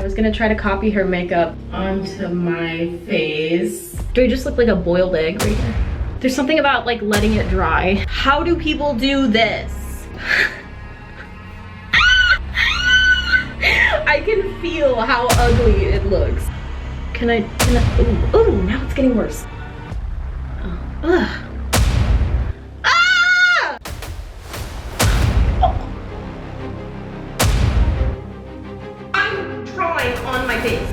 I was gonna try to copy her makeup onto my face. Do I just look like a boiled egg right here? There's something about like letting it dry. How do people do this? I can feel how ugly it looks. Can I, ooh, now it's getting worse. Oh, ugh. Ah! Oh. I'm drawing on my face.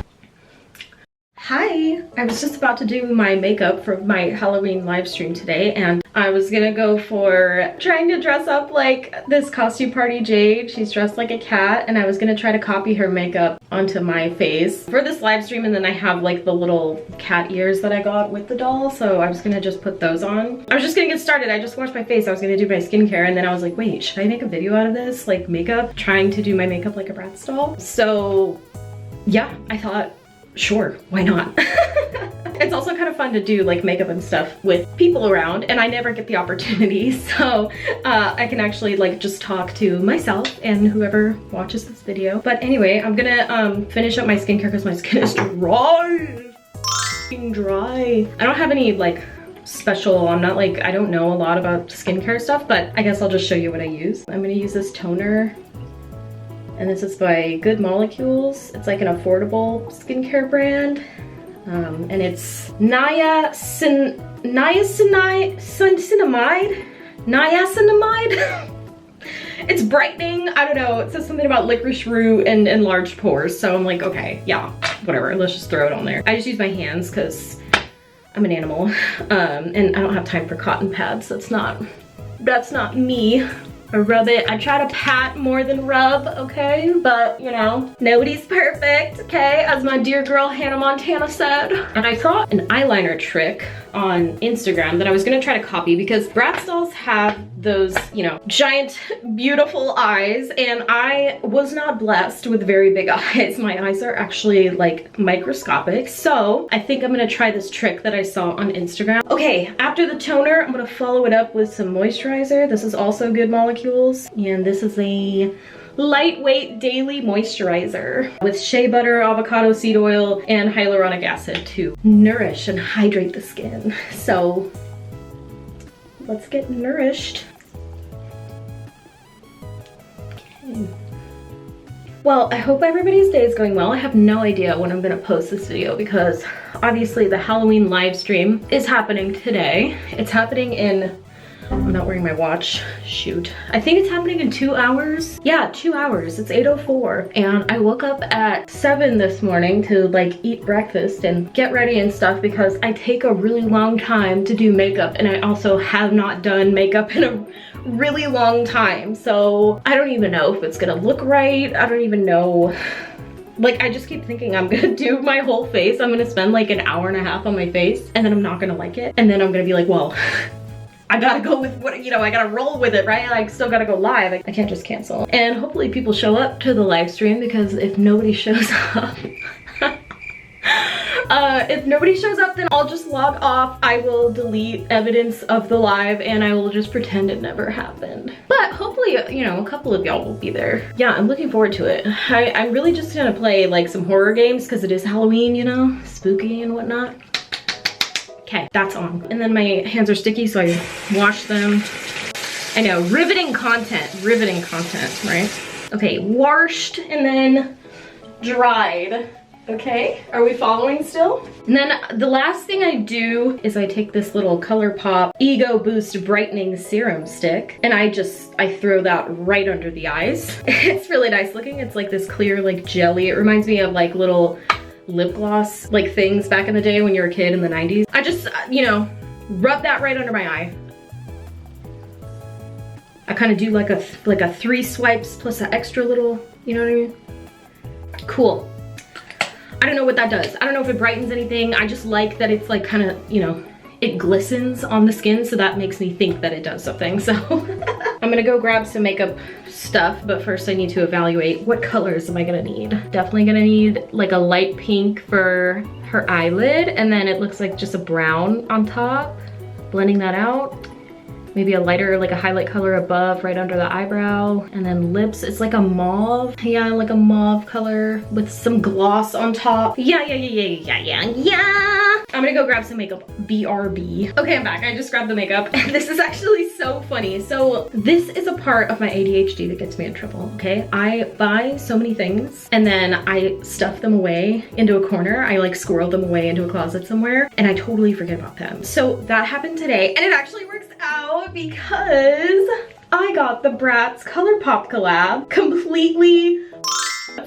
Hi, I was just about to do my makeup for my Halloween live stream today, and I was gonna go for trying to dress up like this Costume Party Jade. She's dressed like a cat, and I was gonna try to copy her makeup onto my face for this live stream, and then I have like the little cat ears that I got with the doll, so I was gonna just put those on. I was just gonna get started. I just washed my face. I was gonna do my skincare, and then I was like, wait, should I make a video out of this? Like makeup, trying to do my makeup like a Bratz doll. So yeah, I thought, sure, why not? It's also kind of fun to do like makeup and stuff with people around, and I never get the opportunity, so I can actually like just talk to myself and whoever watches this video. But anyway, I'm gonna finish up my skincare because my skin is dry. Dry. I don't have any like special, I'm not like, I don't know a lot about skincare stuff, but I guess I'll just show you what I use. I'm gonna use this toner. And this is by Good Molecules. It's like an affordable skincare brand. And it's niacinamide? It's brightening, I don't know. It says something about licorice root and enlarged pores. So I'm like, okay, yeah, whatever, let's just throw it on there. I just use my hands because I'm an animal. And I don't have time for cotton pads. That's not me. I rub it. I try to pat more than rub, okay? But, you know, nobody's perfect, okay? As my dear girl Hannah Montana said. And I saw an eyeliner trick on Instagram that I was gonna try to copy because Bratz dolls have those, you know, giant, beautiful eyes, and I was not blessed with very big eyes. My eyes are actually like microscopic. So I think I'm gonna try this trick that I saw on Instagram. Okay, after the toner, I'm gonna follow it up with some moisturizer. This is also Good Molecules, and this is a lightweight daily moisturizer with shea butter, avocado seed oil, and hyaluronic acid to nourish and hydrate the skin. So let's get nourished. Okay. Well, I hope everybody's day is going well. I have no idea when I'm gonna post this video because obviously the Halloween live stream is happening today. It's happening in, I'm not wearing my watch, shoot. I think it's happening in 2 hours. Yeah, 2 hours, it's 8:04. And I woke up at 7 this morning to like eat breakfast and get ready and stuff because I take a really long time to do makeup, and I also have not done makeup in a really long time. So I don't even know if it's gonna look right. I don't even know. Like, I just keep thinking I'm gonna do my whole face. I'm gonna spend like an hour and a half on my face, and then I'm not gonna like it. And then I'm gonna be like, well, I gotta go with what, you know, I gotta roll with it, right? I still gotta go live. I can't just cancel. And hopefully people show up to the live stream, because if nobody shows up, if nobody shows up, then I'll just log off. I will delete evidence of the live, and I will just pretend it never happened. But hopefully, you know, a couple of y'all will be there. Yeah, I'm looking forward to it. I'm really just gonna play like some horror games because it is Halloween, you know, spooky and whatnot. Okay, that's on. And then my hands are sticky, so I wash them. I know, riveting content, right? Okay, washed and then dried. Okay, are we following still? And then the last thing I do is I take this little ColourPop Ego Boost Brightening Serum Stick, and I throw that right under the eyes. It's really nice looking. It's like this clear like jelly. It reminds me of like little lip gloss like things back in the day when you were a kid in the 90s. I just, you know, rub that right under my eye. I kind of do like a 3 swipes plus an extra little, you know what I mean? Cool. I don't know what that does. I don't know if it brightens anything. I just like that it's like kind of, you know, it glistens on the skin, so that makes me think that it does something. So I'm gonna go grab some makeup stuff, but first I need to evaluate what colors am I gonna need. Definitely gonna need like a light pink for her eyelid, and then it looks like just a brown on top. Blending that out. maybe a lighter, like a highlight color above, right under the eyebrow. And then lips, it's like a mauve. Yeah, like a mauve color with some gloss on top. Yeah. I'm gonna go grab some makeup, BRB. Okay, I'm back. I just grabbed the makeup. This is actually so funny. So this is a part of my ADHD that gets me in trouble, okay? I buy so many things and then I stuff them away into a corner. I like squirrel them away into a closet somewhere and I totally forget about them. So that happened today and it actually works out because I got the Bratz ColourPop collab. Completely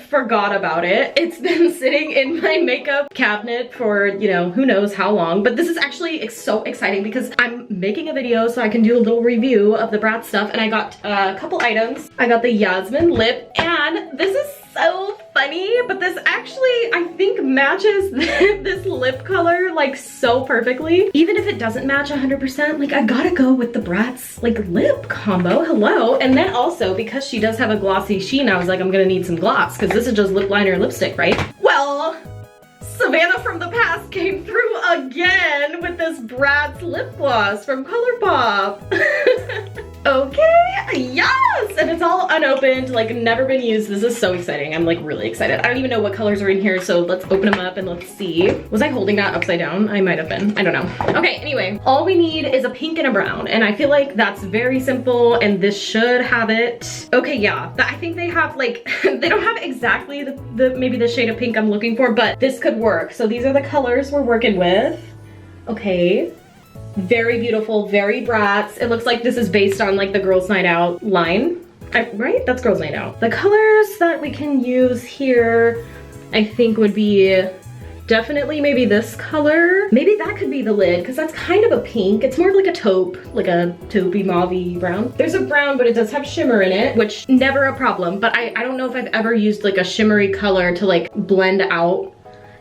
forgot about it. It's been sitting in my makeup cabinet for, you know, who knows how long, but this is actually so exciting because I'm making a video so I can do a little review of the Bratz stuff, and I got a couple items. I got the Yasmin lip, and this is so funny, but this actually, I think, matches this lip color like so perfectly. Even if it doesn't match 100%, like I gotta go with the Bratz like lip combo, hello. And then also, because she does have a glossy sheen, I was like, I'm gonna need some gloss, because this is just lip liner lipstick, right? Well, Savannah from the past came through again with this Bratz lip gloss from ColourPop. Okay, yes! And it's all unopened, like never been used. This is so exciting. I'm like really excited. I don't even know what colors are in here, so let's open them up and let's see. Was I holding that upside down? I might have been, I don't know. Okay, anyway, all we need is a pink and a brown, and I feel like that's very simple, and this should have it. Okay, yeah, I think they have like, they don't have exactly maybe the shade of pink I'm looking for, but this could work. So these are the colors we're working with. Okay. Very beautiful, very Bratz. It looks like this is based on like the Girls Night Out line, right? That's Girls Night Out. The colors that we can use here, I think would be definitely maybe this color. Maybe that could be the lid because that's kind of a pink. It's more like a taupe, like a taupey mauvey brown. There's a brown, but it does have shimmer in it, which never a problem. But I don't know if I've ever used like a shimmery color to like blend out.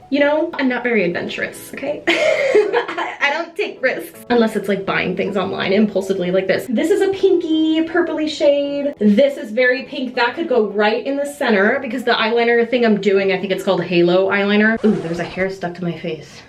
You know, I'm not very adventurous, okay? I don't take risks unless it's like buying things online impulsively like this. This is a pinky purpley shade. This is very pink. That could go right in the center because the eyeliner thing I'm doing, I think it's called Halo eyeliner. Ooh, there's a hair stuck to my face.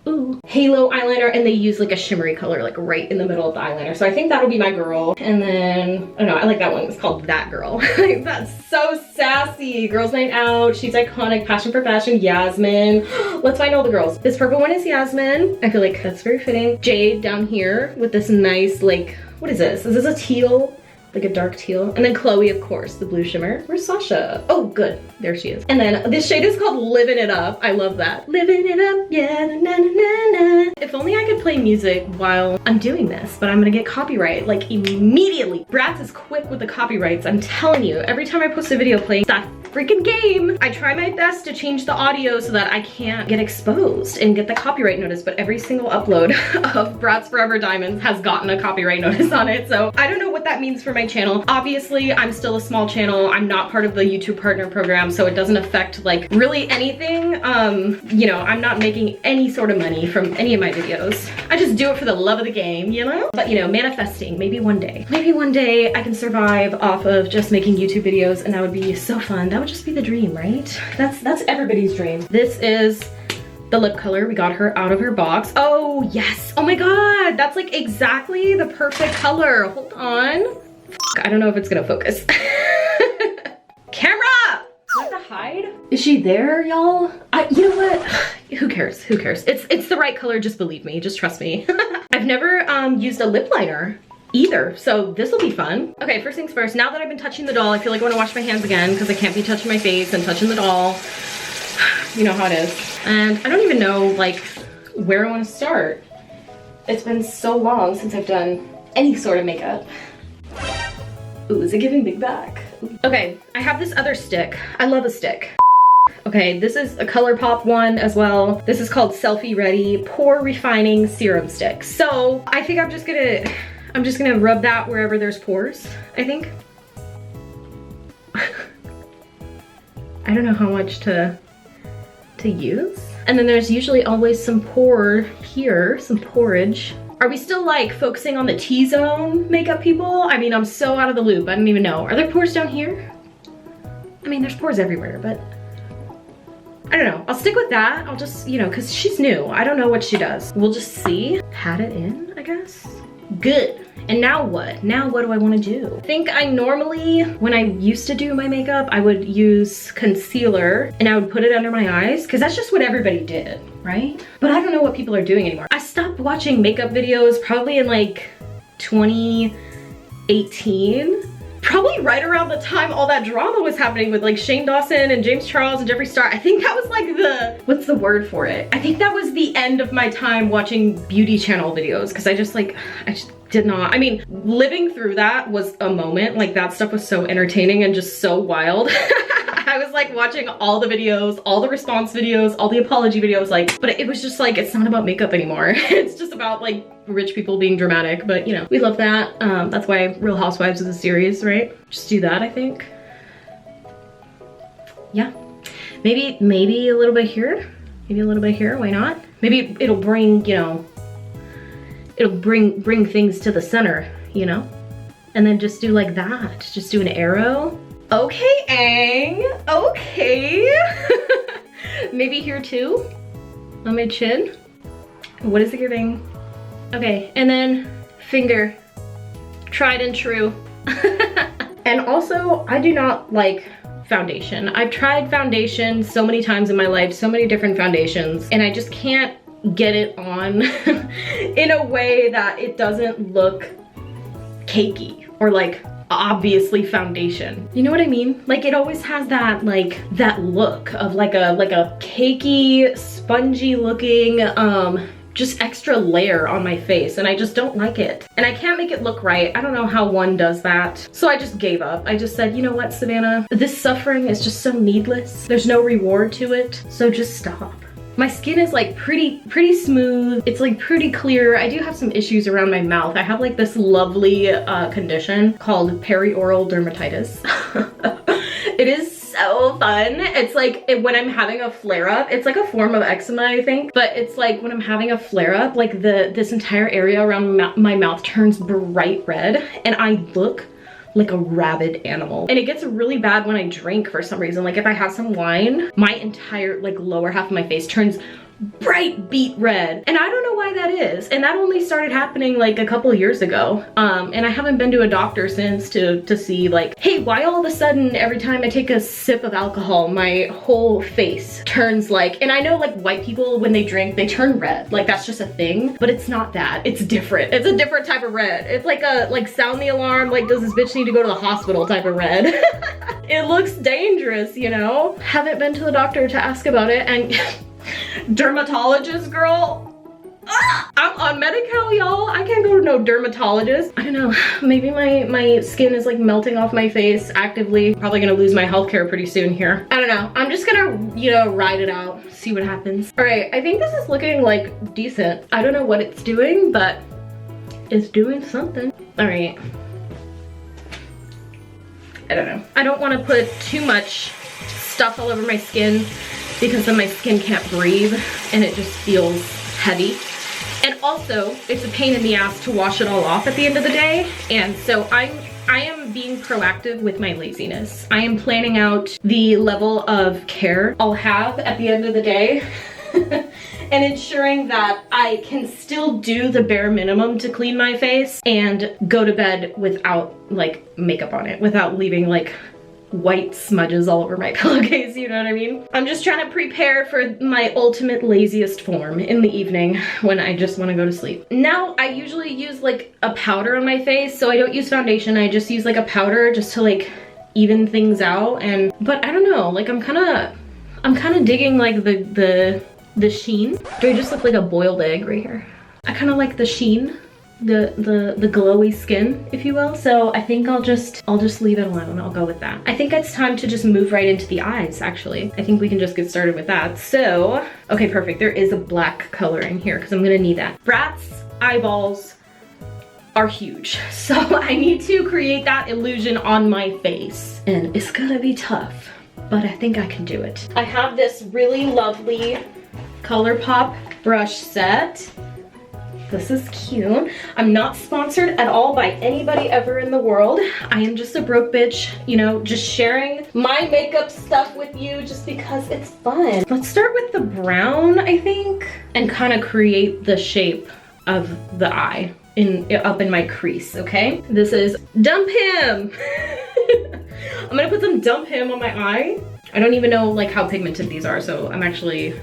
Ooh. Halo eyeliner, and they use like a shimmery color like right in the middle of the eyeliner. So I think that'll be my girl. And then, oh no, I like that one. It's called That Girl. That's so sassy. Girls Night Out. She's iconic. Passion for Fashion. Yasmin. Let's find all the girls. This purple one is Yasmin. I feel like that's very fitting. Jade down here with this nice like, what is this? Is this a teal? Like a dark teal. And then Chloe, of course, the blue shimmer. Where's Sasha? Oh, good. There she is. And then this shade is called Living It Up. I love that. Living it up, yeah, na na na na. If only I could play music while I'm doing this, but I'm gonna get copyright like immediately. Bratz is quick with the copyrights, I'm telling you. Every time I post a video playing that freaking game, I try my best to change the audio so that I can't get exposed and get the copyright notice, but every single upload of Bratz Forever Diamonds has gotten a copyright notice on it, so I don't know what that means for my channel. Obviously, I'm still a small channel. I'm not part of the YouTube Partner Program, so it doesn't affect like really anything. You know, I'm not making any sort of money from any of my videos. I just do it for the love of the game, you know? But you know, manifesting, maybe one day. Maybe one day I can survive off of just making YouTube videos, and that would be so fun. That would just be the dream, right? That's everybody's dream. This is the lip color. We got her out of her box. Oh, yes. Oh my God. That's like exactly the perfect color. Hold on. I don't know if it's gonna focus. Camera! Do I have to hide? Is she there, y'all? You know what? Who cares? Who cares? It's the right color, just believe me. Just trust me. I've never used a lip liner either, so this will be fun. Okay, first things first, now that I've been touching the doll, I feel like I want to wash my hands again because I can't be touching my face and touching the doll. You know how it is. And I don't even know like where I want to start. It's been so long since I've done any sort of makeup. Ooh, is it giving big back? Okay, I have this other stick. I love a stick. Okay, this is a ColourPop one as well. This is called Selfie Ready Pore Refining Serum Stick. So I think I'm just gonna rub that wherever there's pores, I think. I don't know how much to use. And then there's usually always some pore here, some porage. Are we still like focusing on the T-zone makeup people? I mean, I'm so out of the loop, I don't even know. Are there pores down here? I mean, there's pores everywhere, but I don't know. I'll stick with that. I'll just, you know, cause she's new. I don't know what she does. We'll just see. Pat it in, I guess. Good. And now what? Now what do I want to do? I think I normally, when I used to do my makeup, I would use concealer and I would put it under my eyes because that's just what everybody did, right? But I don't know what people are doing anymore. I stopped watching makeup videos probably in like 2018. Probably right around the time all that drama was happening with like Shane Dawson and James Charles and Jeffree Star. I think that was like the, what's the word for it? I think that was the end of my time watching beauty channel videos because I just did not. I mean, living through that was a moment. Like that stuff was so entertaining and just so wild. I was like watching all the videos, all the response videos, all the apology videos, like, but it was just like, it's not about makeup anymore. It's just about like rich people being dramatic, but you know, we love that. That's why Real Housewives is a series, right? Just do that, I think. Yeah, maybe a little bit here, maybe a little bit here, why not? Maybe it'll bring, you know, it'll bring things to the center, you know? And then just do like that, just do an arrow. Okay, Aang, okay. Maybe here too, on my chin. What is it giving? Okay, and then finger, tried and true. And also, I do not like foundation. I've tried foundation so many times in my life, so many different foundations, and I just can't get it on in a way that it doesn't look cakey or like obviously foundation. You know what I mean? Like it always has that like that look of like a cakey, spongy looking just extra layer on my face, and I just don't like it. And I can't make it look right. I don't know how one does that. So I just gave up. I just said, you know what, Savannah? This suffering is just so needless. There's no reward to it. So just stop. My skin is like pretty smooth. It's like pretty clear. I do have some issues around my mouth. I have like this lovely condition called perioral dermatitis. It is so fun. It's like when I'm having a flare-up, it's like a form of eczema, I think, but it's like when I'm having a flare-up, like this entire area around my mouth turns bright red and I look like a rabid animal. And it gets really bad when I drink for some reason. Like if I have some wine, my entire like lower half of my face turns bright beet red. And I don't know why that is. And that only started happening like a couple years ago. And I haven't been to a doctor since to see like, hey, why all of a sudden every time I take a sip of alcohol, my whole face turns like, and I know like white people when they drink, they turn red. Like that's just a thing, but it's not that. It's different. It's a different type of red. It's like a like sound the alarm, like does this bitch need to go to the hospital type of red. It looks dangerous, you know? Haven't been to the doctor to ask about it, and dermatologist girl, I'm on Medi-Cal, y'all. I can't go to no dermatologist. I don't know, maybe my skin is like melting off my face actively. Probably gonna lose my healthcare pretty soon here. I don't know, I'm just gonna, you know, ride it out, see what happens. All right, I think this is looking like decent. I don't know what it's doing, but it's doing something. All right, I don't know. I don't want to put too much stuff all over my skin because then my skin can't breathe and it just feels heavy. And also, it's a pain in the ass to wash it all off at the end of the day. And so I am being proactive with my laziness. I am planning out the level of care I'll have at the end of the day and ensuring that I can still do the bare minimum to clean my face and go to bed without like makeup on it, without leaving like white smudges all over my pillowcase, you know what I mean? I'm just trying to prepare for my ultimate laziest form in the evening when I just want to go to sleep. Now, I usually use like a powder on my face, so I don't use foundation. I just use like a powder just to like even things out. But I don't know, like I'm kind of digging like the sheen. Do I just look like a boiled egg right here? I kind of like the sheen. The glowy skin, if you will. So I think I'll just leave it alone. I'll go with that. I think it's time to just move right into the eyes, actually. I think we can just get started with that. So, okay, perfect. There is a black color in here because I'm gonna need that. Bratz eyeballs are huge. So I need to create that illusion on my face. And it's gonna be tough, but I think I can do it. I have this really lovely ColourPop brush set. This is cute. I'm not sponsored at all by anybody ever in the world. I am just a broke bitch, you know, just sharing my makeup stuff with you just because it's fun. Let's start with the brown, I think, and kind of create the shape of the eye up in my crease, okay? This is Dump Him. I'm gonna put some Dump Him on my eye. I don't even know like how pigmented these are, so I'm actually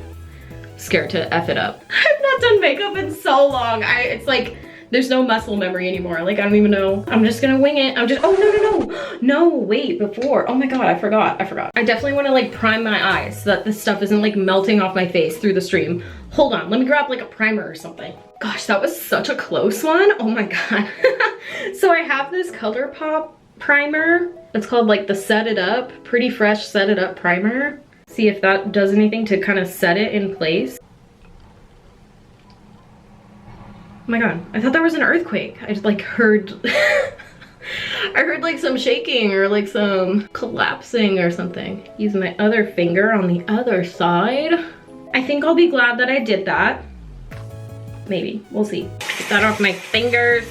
scared to F it up. I've not done makeup in so long. It's like, there's no muscle memory anymore. Like, I don't even know. I'm just gonna wing it. Oh, no, wait, before. Oh my God, I forgot. I definitely wanna like prime my eyes so that this stuff isn't like melting off my face through the stream. Hold on, let me grab like a primer or something. Gosh, that was such a close one. Oh my God. So I have this ColourPop primer. It's called like the Set It Up, Pretty Fresh Set It Up primer. See if that does anything to kind of set it in place. Oh my God, I thought there was an earthquake. I just like heard, I heard like some shaking or like some collapsing or something. Using my other finger on the other side. I think I'll be glad that I did that. Maybe, we'll see. Get that off my fingers.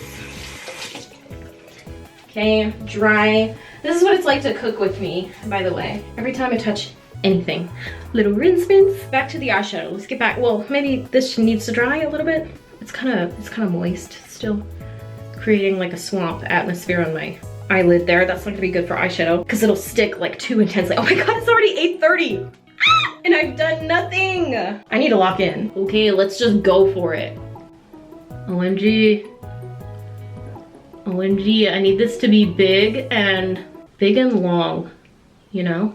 Okay, dry. This is what it's like to cook with me, by the way. Every time I touch anything. Little rinse. Back to the eyeshadow. Let's get back. Well, maybe this needs to dry a little bit. It's kind of moist still, creating like a swamp atmosphere on my eyelid there. That's not gonna be good for eyeshadow because it'll stick like too intensely. Oh my God, it's already 8:30 and I've done nothing. I need to lock in. Okay, let's just go for it. OMG, I need this to be big and long, you know?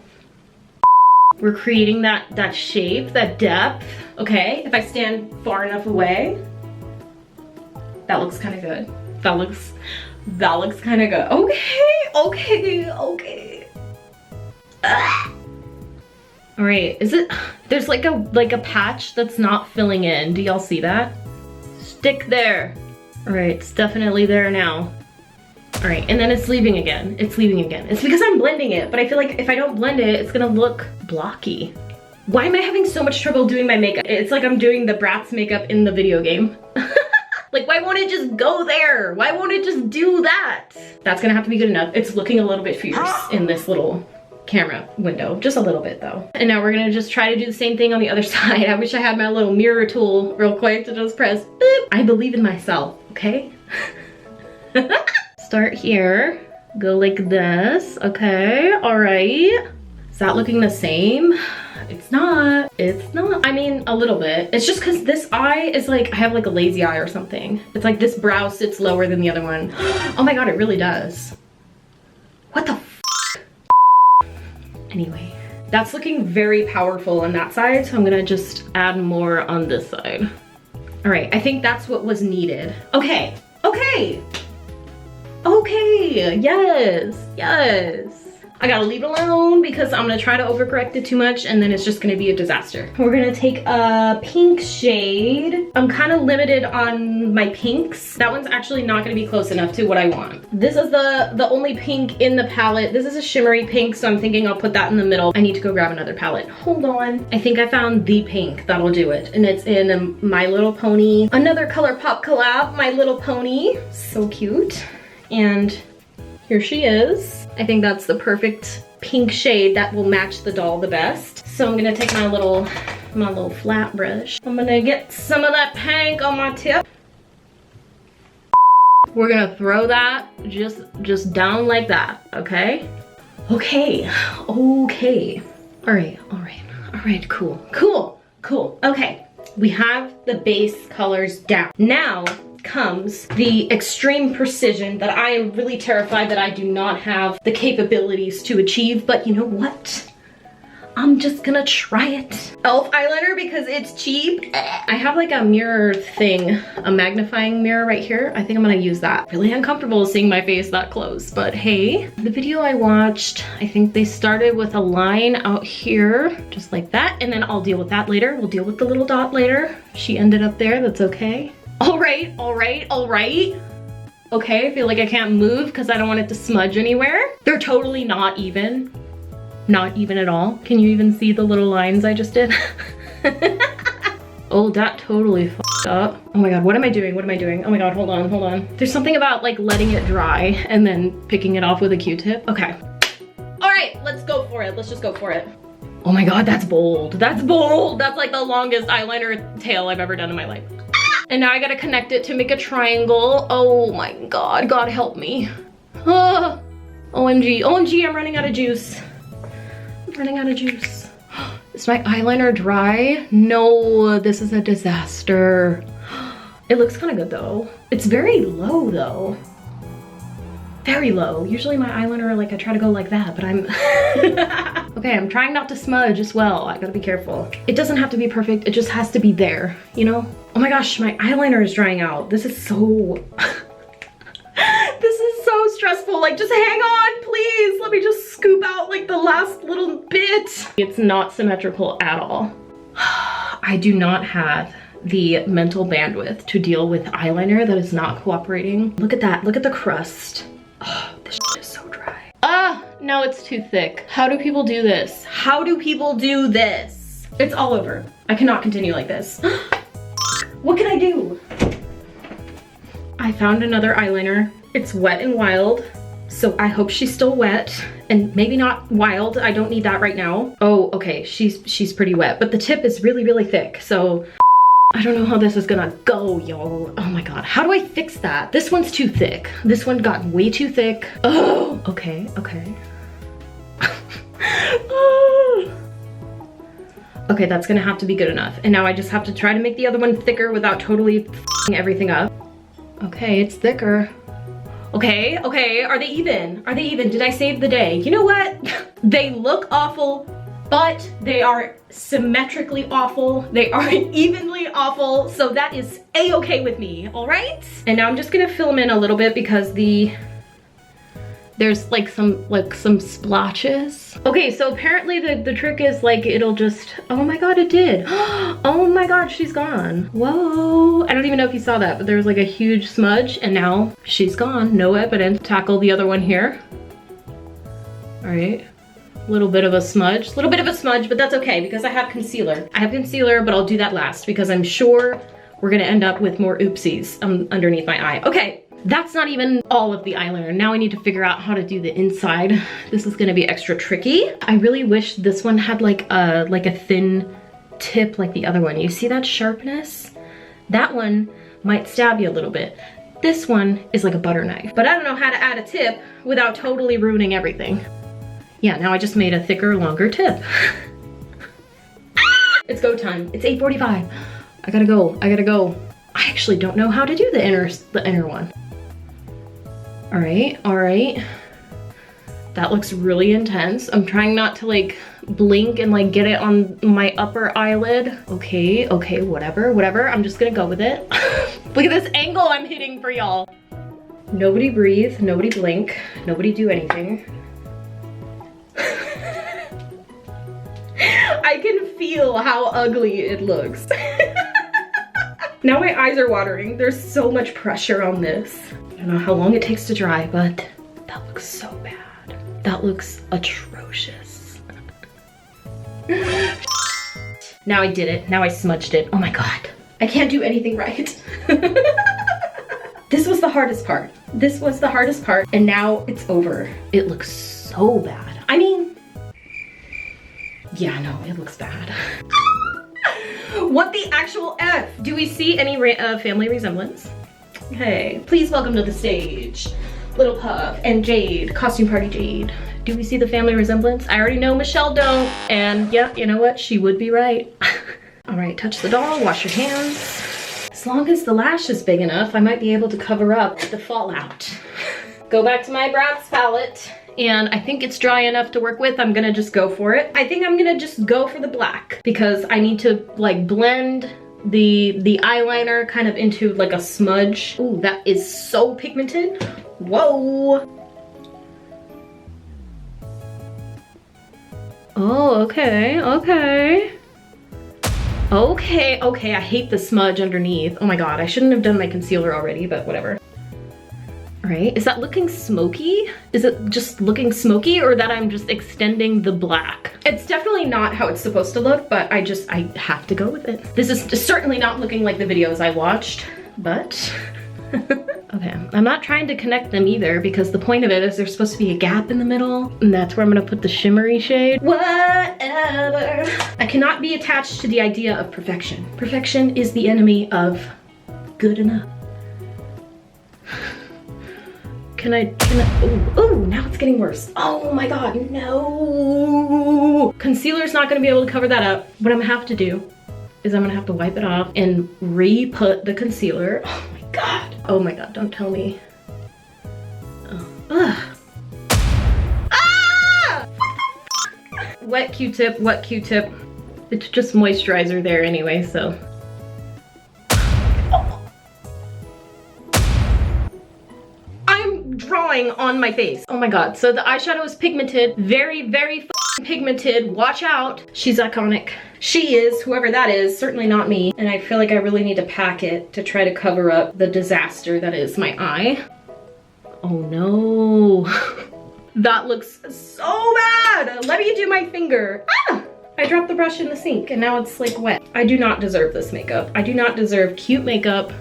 We're creating that shape, that depth. Okay, if I stand far enough away, that looks kind of good. That looks kind of good. Okay. All right, there's like a patch that's not filling in. Do y'all see that? Stick there. All right, it's definitely there now. All right, and then it's leaving again. It's because I'm blending it, but I feel like if I don't blend it, it's gonna look blocky. Why am I having so much trouble doing my makeup? It's like I'm doing the Bratz makeup in the video game. Like, why won't it just go there? Why won't it just do that? That's gonna have to be good enough. It's looking a little bit fierce in this little camera window. Just a little bit though. And now we're gonna just try to do the same thing on the other side. I wish I had my little mirror tool real quick to just press boop. I believe in myself, okay? Start here, go like this, okay, all right. Is that looking the same? It's not. I mean, a little bit. It's just because this eye is like, I have like a lazy eye or something. It's like this brow sits lower than the other one. Oh my God, it really does. What the f? Anyway, that's looking very powerful on that side, so I'm gonna just add more on this side. All right, I think that's what was needed. Okay, yes. I gotta leave it alone because I'm gonna try to overcorrect it too much and then it's just gonna be a disaster. We're gonna take a pink shade. I'm kind of limited on my pinks. That one's actually not gonna be close enough to what I want. This is the only pink in the palette. This is a shimmery pink, so I'm thinking I'll put that in the middle. I need to go grab another palette. Hold on. I think I found the pink that'll do it. And it's in My Little Pony. Another ColourPop collab, My Little Pony. So cute. And here she is. I think that's the perfect pink shade that will match the doll the best. So I'm gonna take my little flat brush. I'm gonna get some of that pink on my tip. We're gonna throw that just down like that, okay? Okay. All right, cool. Okay, we have the base colors down. Now comes the extreme precision that I am really terrified that I do not have the capabilities to achieve, but you know what? I'm just gonna try it. e.l.f. eyeliner because it's cheap. I have like a mirror thing, a magnifying mirror right here. I think I'm gonna use that. Really uncomfortable seeing my face that close, but hey. The video I watched, I think they started with a line out here, just like that, and then I'll deal with that later. We'll deal with the little dot later. She ended up there, that's okay. All right. Okay, I feel like I can't move because I don't want it to smudge anywhere. They're totally not even. Not even at all. Can you even see the little lines I just did? Oh, that totally f***ed up. Oh my God, what am I doing? Oh my God, hold on. There's something about like letting it dry and then picking it off with a Q-tip. Okay. All right, let's go for it. Let's just go for it. Oh my God, that's bold. That's like the longest eyeliner tail I've ever done in my life. And now I gotta connect it to make a triangle. Oh my God, God help me. Ah, OMG, OMG, I'm running out of juice. I'm running out of juice. Is my eyeliner dry? No, this is a disaster. It looks kind of good though. It's very low though. Very low. Usually my eyeliner, like I try to go like that, but I'm... Okay, I'm trying not to smudge as well. I gotta be careful. It doesn't have to be perfect. It just has to be there, you know? Oh my gosh, my eyeliner is drying out. This is so... This is so stressful. Like, just hang on, please. Let me just scoop out like the last little bit. It's not symmetrical at all. I do not have the mental bandwidth to deal with eyeliner that is not cooperating. Look at that. Look at the crust. Oh, this shit is so dry. Ah, no, it's too thick. How do people do this? How do people do this? It's all over. I cannot continue like this. What can I do? I found another eyeliner. It's Wet n Wild, so I hope she's still wet and maybe not wild. I don't need that right now. Oh, okay, she's pretty wet, but the tip is really, really thick, so I don't know how this is gonna go, y'all. Oh my God, how do I fix that? This one's too thick. This one got way too thick. Oh, okay, okay. Okay, that's gonna have to be good enough. And now I just have to try to make the other one thicker without totally f***ing everything up. Okay, it's thicker. Okay, okay, are they even? Are they even? Did I save the day? You know what? They look awful, but they are symmetrically awful. They are evenly awful, so that is a-okay with me, all right? And now I'm just gonna fill them in a little bit because there's like some splotches. Okay, so apparently the trick is like it'll just, oh my God, it did. Oh my God, she's gone. Whoa, I don't even know if you saw that, but there was like a huge smudge and now she's gone, no evidence. Tackle the other one here. All right, little bit of a smudge, but that's okay because I have concealer. I have concealer, but I'll do that last because I'm sure we're gonna end up with more oopsies underneath my eye. Okay. That's not even all of the eyeliner. Now I need to figure out how to do the inside. This is gonna be extra tricky. I really wish this one had like a thin tip like the other one. You see that sharpness? That one might stab you a little bit. This one is like a butter knife. But I don't know how to add a tip without totally ruining everything. Yeah, now I just made a thicker, longer tip. It's go time. It's 8:45. I gotta go. I gotta go. I actually don't know how to do the inner one. All right. That looks really intense. I'm trying not to like blink and like get it on my upper eyelid. Okay, whatever. I'm just gonna go with it. Look at this angle I'm hitting for y'all. Nobody breathe, nobody blink, nobody do anything. I can feel how ugly it looks. Now my eyes are watering. There's so much pressure on this. I don't know how long it takes to dry, but that looks so bad. That looks atrocious. Now I did it. Now I smudged it. Oh my God. I can't do anything right. This was the hardest part. This was the hardest part, and now it's over. It looks so bad. I mean, yeah, no, it looks bad. What the actual F? Do we see any family resemblance? Hey, please welcome to the stage, Little Puff and Jade, Costume Party Jade. Do we see the family resemblance? I already know Michelle don't, and yeah, you know what? She would be right. All right, touch the doll, wash your hands. As long as the lash is big enough, I might be able to cover up the fallout. Go back to my Bratz palette. And I think it's dry enough to work with. I'm gonna just go for it. I think I'm gonna just go for the black because I need to like blend the eyeliner kind of into like a smudge. Ooh, that is so pigmented. Whoa. Oh, okay. Okay, I hate the smudge underneath. Oh my God, I shouldn't have done my concealer already, but whatever. Right, is that looking smoky? Is it just looking smoky or that I'm just extending the black? It's definitely not how it's supposed to look, but I have to go with it. This is certainly not looking like the videos I watched, but okay. I'm not trying to connect them either because the point of it is there's supposed to be a gap in the middle, and that's where I'm gonna put the shimmery shade. Whatever. I cannot be attached to the idea of perfection. Perfection is the enemy of good enough? Can I, oh, now it's getting worse. Oh my God, no. Concealer's not gonna be able to cover that up. What I'm gonna have to do is I'm gonna have to wipe it off and re-put the concealer. Oh my God. Oh my God, don't tell me. Oh. Ugh. Ah! Wet Q-tip, wet Q-tip. It's just moisturizer there anyway, so. I'm drawing on my face. Oh my God, so the eyeshadow is pigmented, very, very pigmented. Watch out. She's iconic. She is, whoever that is, certainly not me. And I feel like I really need to pack it to try to cover up the disaster that is my eye. Oh no. That looks so bad. Let me do my finger. Ah! I dropped the brush in the sink and now it's like wet. I do not deserve this makeup. I do not deserve cute makeup.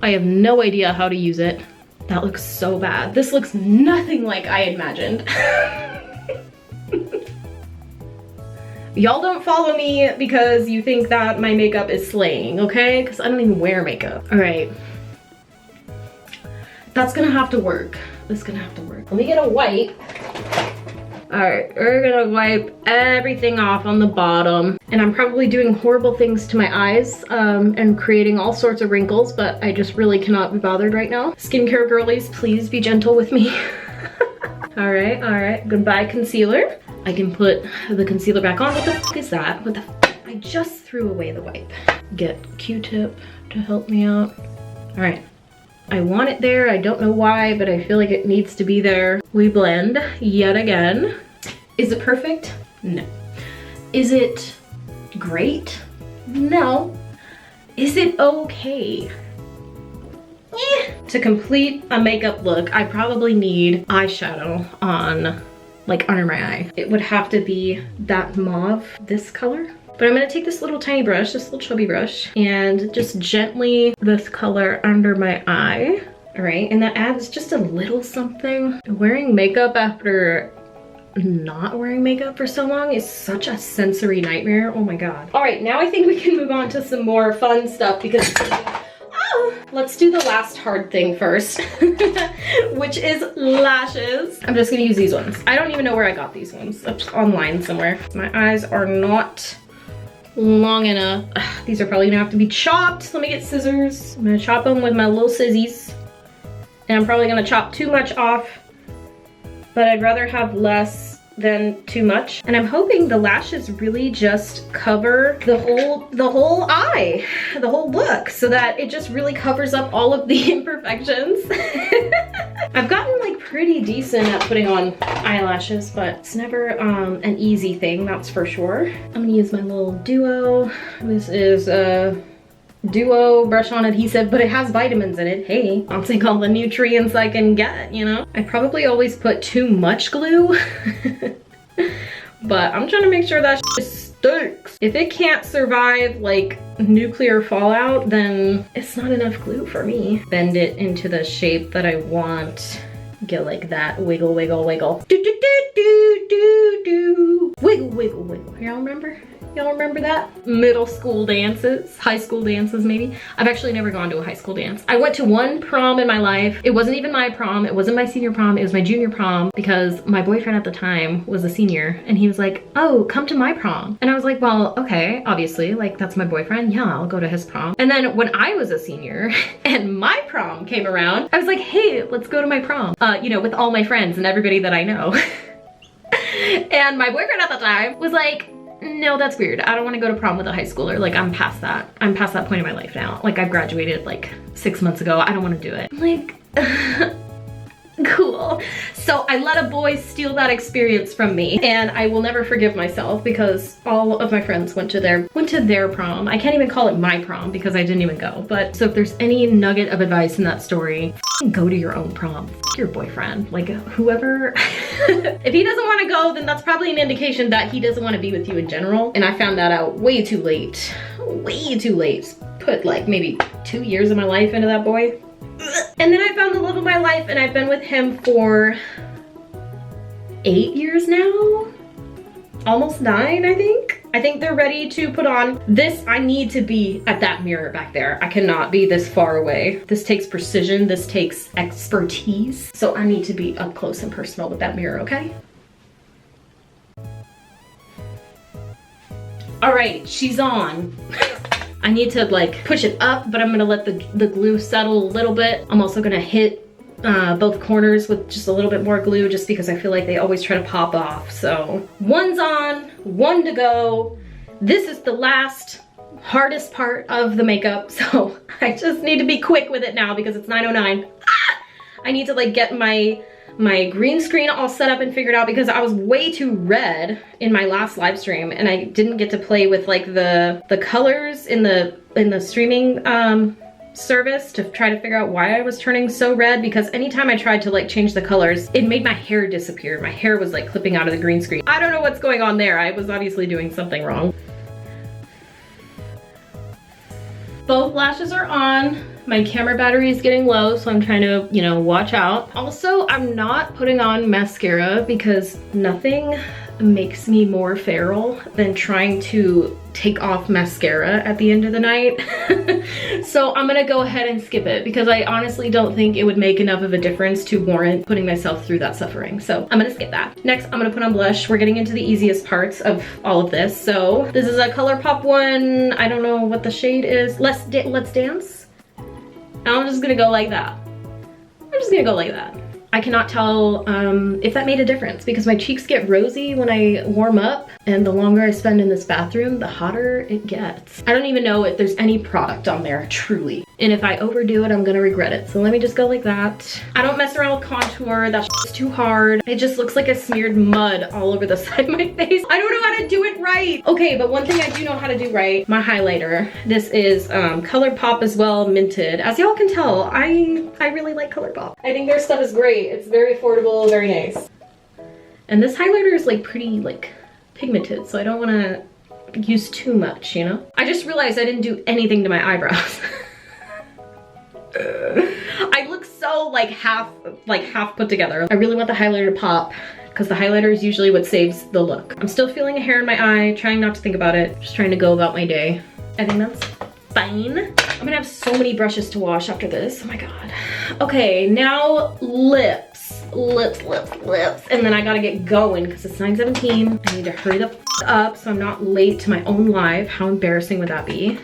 I have no idea how to use it. That looks so bad. This looks nothing like I imagined. Y'all don't follow me because you think that my makeup is slaying, okay? Because I don't even wear makeup. All right. That's gonna have to work. That's gonna have to work. Let me get a wipe. All right, we're gonna wipe everything off on the bottom. And I'm probably doing horrible things to my eyes and creating all sorts of wrinkles, but I just really cannot be bothered right now. Skincare girlies, please be gentle with me. All right, goodbye concealer. I can put the concealer back on. What the fuck is that? What the f? I just threw away the wipe. Get Q-tip to help me out. All right, I want it there. I don't know why, but I feel like it needs to be there. We blend yet again. Is it perfect? No. Is it great? No. Is it okay? Eh. To complete a makeup look, I probably need eyeshadow on, like under my eye. It would have to be that mauve, this color. But I'm gonna take this little tiny brush, this little chubby brush, and just gently this color under my eye. All right, and that adds just a little something. Wearing makeup after not wearing makeup for so long is such a sensory nightmare. Oh my God. All right, now I think we can move on to some more fun stuff because let's do the last hard thing first, which is lashes. I'm just gonna use these ones. I don't even know where I got these ones. It's online somewhere. My eyes are not long enough. Ugh, these are probably gonna have to be chopped. Let me get scissors. I'm gonna chop them with my little scissors. And I'm probably gonna chop too much off, but I'd rather have less than too much. And I'm hoping the lashes really just cover the whole eye, the whole look, so that it just really covers up all of the imperfections. I've gotten like pretty decent at putting on eyelashes, but it's never an easy thing, that's for sure. I'm gonna use my little Duo. This is Duo brush on adhesive, but it has vitamins in it. Hey, I'll take all the nutrients I can get, you know? I probably always put too much glue, but I'm trying to make sure that shit sticks. If it can't survive like nuclear fallout, then it's not enough glue for me. Bend it into the shape that I want. Get like that, wiggle, wiggle, wiggle. Do, do, do, do, do, do. Wiggle, wiggle, wiggle. Y'all remember? Y'all remember that? Middle school dances, high school dances maybe. I've actually never gone to a high school dance. I went to one prom in my life. It wasn't even my prom. It wasn't my senior prom. It was my junior prom because my boyfriend at the time was a senior and he was like, oh, come to my prom. And I was like, well, okay, obviously, like that's my boyfriend. Yeah, I'll go to his prom. And then when I was a senior and my prom came around, I was like, hey, let's go to my prom. You know, with all my friends and everybody that I know. And my boyfriend at the time was like, no, that's weird. I don't want to go to prom with a high schooler. Like, I'm past that. I'm past that point in my life now. Like, I've graduated like 6 months ago. I don't want to do it. I'm like, cool. So I let a boy steal that experience from me, and I will never forgive myself because all of my friends went to their prom. I can't even call it my prom because I didn't even go. But so if there's any nugget of advice in that story, go to your own prom. Your boyfriend, like whoever. If he doesn't want to go, then that's probably an indication that he doesn't want to be with you in general. And I found that out way too late. Way too late. Put like maybe 2 years of my life into that boy. And then I found the love of my life and I've been with him for 8 years now. Almost 9, I think. I think they're ready to put on. This, I need to be at that mirror back there. I cannot be this far away. This takes precision, this takes expertise. So I need to be up close and personal with that mirror, okay? All right, she's on. I need to like push it up, but I'm gonna let the glue settle a little bit. I'm also gonna hit both corners with just a little bit more glue just because I feel like they always try to pop off. So one's on, one to go. This is the last hardest part of the makeup, so I just need to be quick with it now because it's 9:09. I need to like get my green screen all set up and figured out because I was way too red in my last live stream and I didn't get to play with like the colors in the streaming service to try to figure out why I was turning so red, because anytime I tried to like change the colors, it made my hair disappear. My hair was like clipping out of the green screen. I don't know what's going on there. I was obviously doing something wrong. Both lashes are on. My camera battery is getting low, so I'm trying to, you know, watch out. Also, I'm not putting on mascara because nothing makes me more feral than trying to take off mascara at the end of the night. So I'm gonna go ahead and skip it because I honestly don't think it would make enough of a difference to warrant putting myself through that suffering. So I'm gonna skip that. Next, I'm gonna put on blush. We're getting into the easiest parts of all of this. So this is a ColourPop one. I don't know what the shade is. Let's Dance. I'm just gonna go like that. I'm just gonna go like that. I cannot tell if that made a difference because my cheeks get rosy when I warm up, and the longer I spend in this bathroom, the hotter it gets. I don't even know if there's any product on there, truly. And if I overdo it, I'm gonna regret it. So let me just go like that. I don't mess around with contour, that's too hard. It just looks like I smeared mud all over the side of my face. I don't know how to do it right. Okay, but one thing I do know how to do right, my highlighter. This is ColourPop as well, minted. As y'all can tell, I really like ColourPop. I think their stuff is great. It's very affordable, very nice. And this highlighter is like pretty like pigmented, so I don't wanna use too much, you know? I just realized I didn't do anything to my eyebrows. I look so like half put together. I really want the highlighter to pop because the highlighter is usually what saves the look. I'm still feeling a hair in my eye, trying not to think about it, just trying to go about my day. I think that's fine. I'm gonna have so many brushes to wash after this. Oh my god. Okay, now lips. Lips. And then I gotta get going because it's 9:17. I need to hurry the f up so I'm not late to my own live. How embarrassing would that be?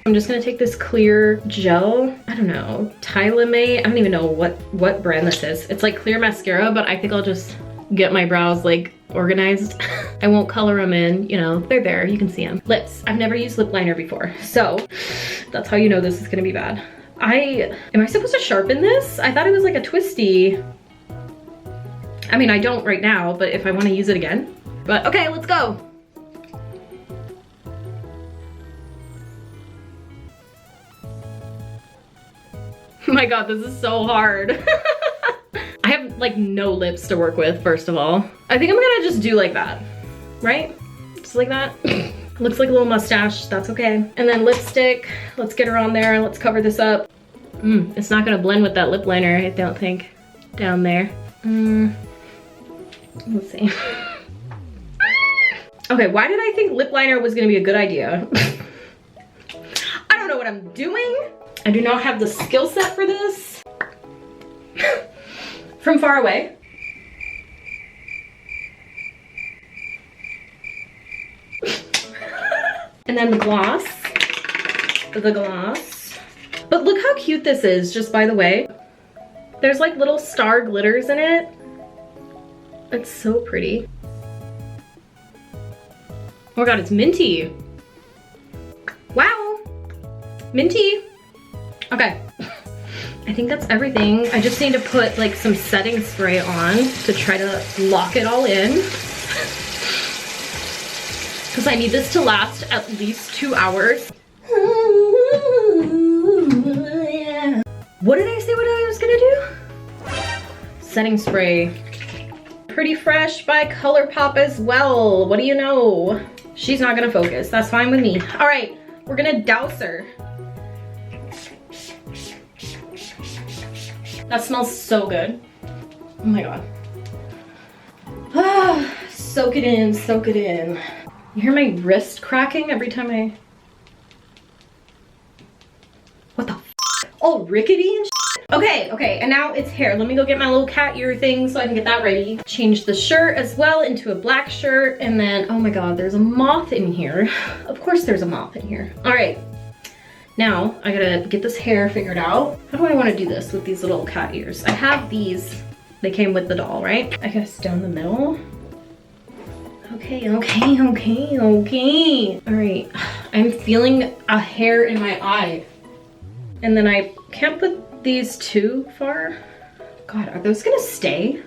I'm just gonna take this clear gel, I don't know, Tylemate, I don't even know what brand this is. It's like clear mascara, but I think I'll just get my brows like organized. I won't color them in, you know, they're there, you can see them. Lips, I've never used lip liner before, so that's how you know this is gonna be bad. Am I supposed to sharpen this? I thought it was like a twisty. I mean, I don't right now, but if I wanna use it again. But okay, let's go. Oh my god, this is so hard. I have like no lips to work with, first of all. I think I'm gonna just do like that, right? Just like that. Looks like a little mustache, that's okay. And then lipstick, let's get her on there, let's cover this up. It's not gonna blend with that lip liner, I don't think, down there. Let's see. Okay, why did I think lip liner was gonna be a good idea? I don't know what I'm doing. I do not have the skill set for this. From far away. And then the gloss. But look how cute this is, just by the way. There's like little star glitters in it. It's so pretty. Oh my god, it's minty. Wow, minty. Okay, I think that's everything. I just need to put like some setting spray on to try to lock it all in. Because I need this to last at least 2 hours. What did I say what I was gonna do? Setting spray. Pretty Fresh by ColourPop as well. What do you know? She's not gonna focus, that's fine with me. All right, we're gonna douse her. That smells so good. Oh my god. Ah, soak it in, soak it in. You hear my wrist cracking every time I... What the f? All rickety and shit? Okay, and now it's hair. Let me go get my little cat ear thing so I can get that ready. Change the shirt as well into a black shirt, and then, oh my god, there's a moth in here. Of course there's a moth in here. All right, now I gotta get this hair figured out. How do I wanna do this with these little cat ears? I have these, they came with the doll, right? I guess down the middle. Okay. All right, I'm feeling a hair in my eye. And then I can't put these too far. God, are those gonna stay?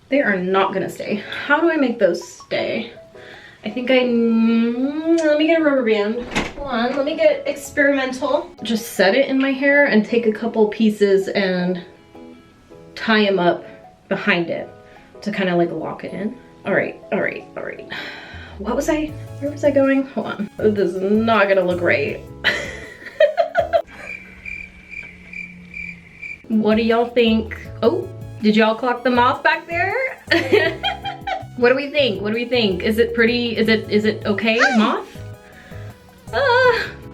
They are not gonna stay. How do I make those stay? I think let me get a rubber band. Hold on, let me get experimental. Just set it in my hair and take a couple pieces and tie them up behind it to kind of like lock it in. All right. Where was I going? Hold on. This is not gonna look right. What do y'all think? Oh, did y'all clock the moth back there? What do we think? Is it pretty? Is it okay, moth?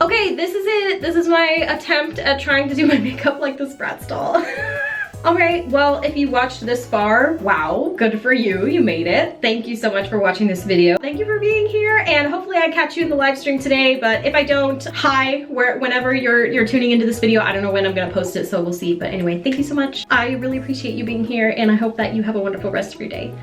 Okay, this is it. This is my attempt at trying to do my makeup like this Bratz doll. Alright, well, if you watched this far, wow, good for you, you made it. Thank you so much for watching this video. Thank you for being here, and hopefully I catch you in the live stream today, but if I don't, hi, whenever you're tuning into this video. I don't know when I'm gonna post it, so we'll see, but anyway, thank you so much. I really appreciate you being here, and I hope that you have a wonderful rest of your day.